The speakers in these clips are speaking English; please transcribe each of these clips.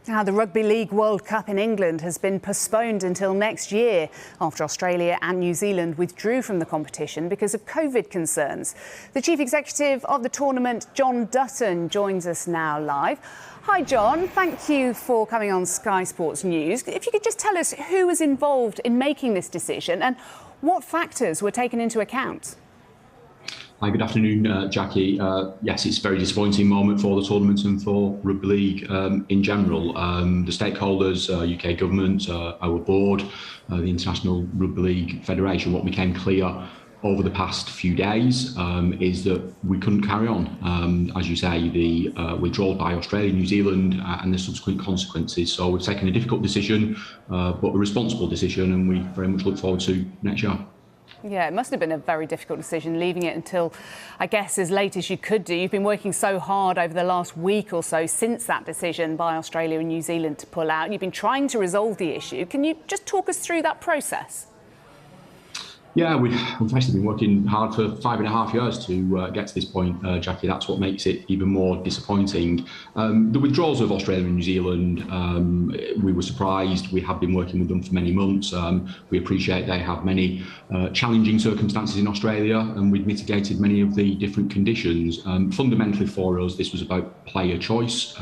Now, the Rugby League World Cup in England has been postponed until next year after Australia and New Zealand withdrew from the competition because of COVID concerns. The Chief Executive of the tournament, John Dutton, joins us now live. Hi, John. Thank you for coming on Sky Sports News. If you could just tell us who was involved in making this decision and what factors were taken into account. Hi, good afternoon, Jackie. Yes, it's a very disappointing moment for the tournament and for Rugby League in general. The stakeholders, UK government, our board, the International Rugby League Federation, what became clear over the past few days is that we couldn't carry on. As you say, the withdrawal by Australia, New Zealand and the subsequent consequences. So we've taken a difficult decision, but a responsible decision, and we very much look forward to next year. Yeah, it must have been a very difficult decision, leaving it until, I guess, as late as you could do. You've been working so hard over the last week or so since that decision by Australia and New Zealand to pull out. You've been trying to resolve the issue. Can you just talk us through that process? Yeah, we've actually been working hard for 5.5 years to get to this point, Jackie. That's what makes it even more disappointing. The withdrawals of Australia and New Zealand, we were surprised. We have been working with them for many months. We appreciate they have many challenging circumstances in Australia, and we've mitigated many of the different conditions. Fundamentally for us, this was about player choice,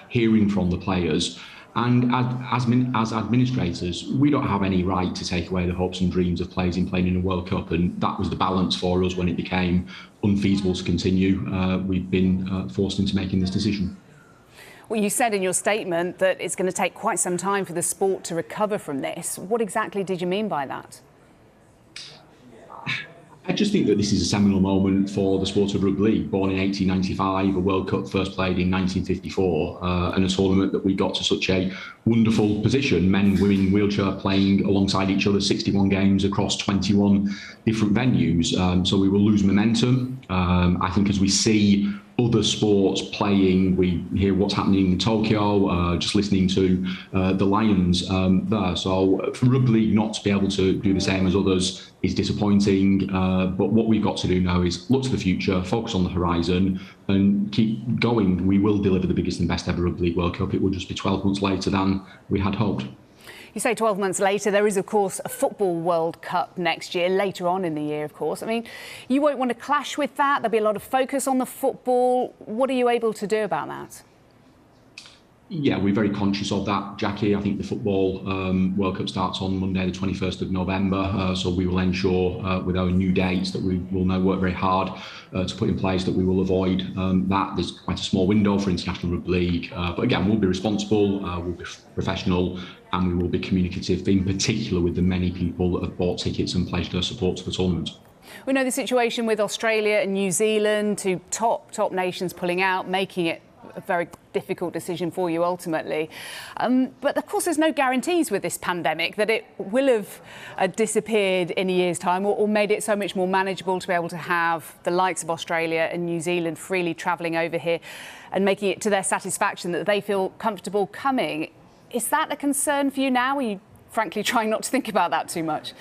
hearing from the players. And as administrators, we don't have any right to take away the hopes and dreams of players in playing in a World Cup, and that was the balance for us when it became unfeasible to continue. We've been forced into making this decision. Well, you said in your statement that it's going to take quite some time for the sport to recover from this. What exactly did you mean by that? I just think that this is a seminal moment for the sport of rugby league. Born in 1895, a World Cup first played in 1954, and a tournament that we got to such a wonderful position. Men, women, wheelchair playing alongside each other, 61 games across 21 different venues. So we will lose momentum. I think as we see other sports playing, we hear what's happening in Tokyo, just listening to the Lions there. So for rugby league not to be able to do the same as others is disappointing. But what we've got to do now is look to the future, focus on the horizon and keep going. We will deliver the biggest and best ever Rugby League World Cup. It will just be 12 months later than we had hoped. You say 12 months later. There is, of course, a Football World Cup next year, later on in the year, of course. I mean, you won't want to clash with that. There'll be a lot of focus on the football. What are you able to do about that? Yeah, we're very conscious of that, Jackie. I think the Football World Cup starts on Monday, the 21st of November. So we will ensure with our new dates that we will now work very hard to put in place that we will avoid that. There's quite a small window for International Rugby League. But again, we'll be responsible, we'll be professional, and we will be communicative, in particular with the many people that have bought tickets and pledged their support to the tournament. We know the situation with Australia and New Zealand, two top nations pulling out, making it a very difficult decision for you ultimately. But of course there's no guarantees with this pandemic that it will have disappeared in a year's time or made it so much more manageable to be able to have the likes of Australia and New Zealand freely travelling over here and making it to their satisfaction that they feel comfortable coming. Is that a concern for you now? Or are you frankly trying not to think about that too much?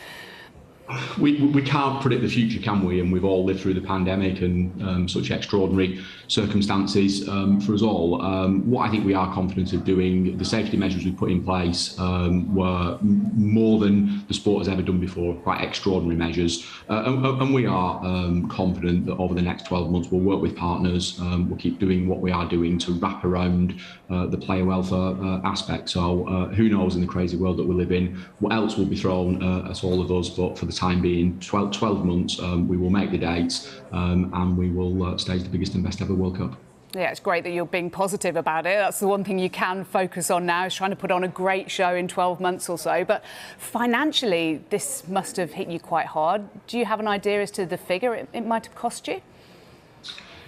We can't predict the future, can we? And we've all lived through the pandemic and such extraordinary circumstances for us all. What I think we are confident of doing, the safety measures we put in place were more than the sport has ever done before, quite extraordinary measures. And we are confident that over the next 12 months we'll work with partners, we'll keep doing what we are doing to wrap around the player welfare aspect. So who knows in the crazy world that we live in, what else will be thrown at all of us, but for the time being, 12 months, we will make the dates and we will stage the biggest and best ever World Cup. Yeah, it's great that you're being positive about it. That's the one thing you can focus on now, is trying to put on a great show in 12 months or so. But financially, this must have hit you quite hard. Do you have an idea as to the figure it might have cost you?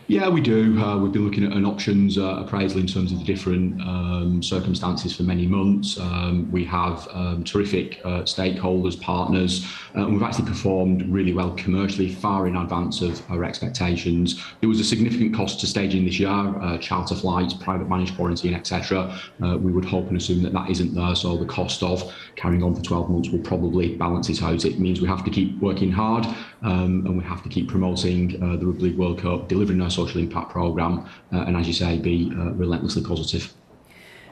Yeah, we do. We've been looking at an options appraisal in terms of the different circumstances for many months. We have terrific stakeholders, partners, and we've actually performed really well commercially, far in advance of our expectations. There was a significant cost to staging this year, charter flights, private managed quarantine, etc. We would hope and assume that that isn't there, so the cost of carrying on for 12 months will probably balance it out. It means we have to keep working hard and we have to keep promoting the Rugby League World Cup, delivering our social impact programme, and as you say, be relentlessly positive.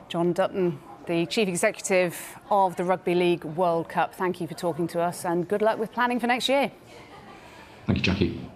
John Dutton, the Chief Executive of the Rugby League World Cup. Thank you for talking to us and good luck with planning for next year. Thank you, Jackie.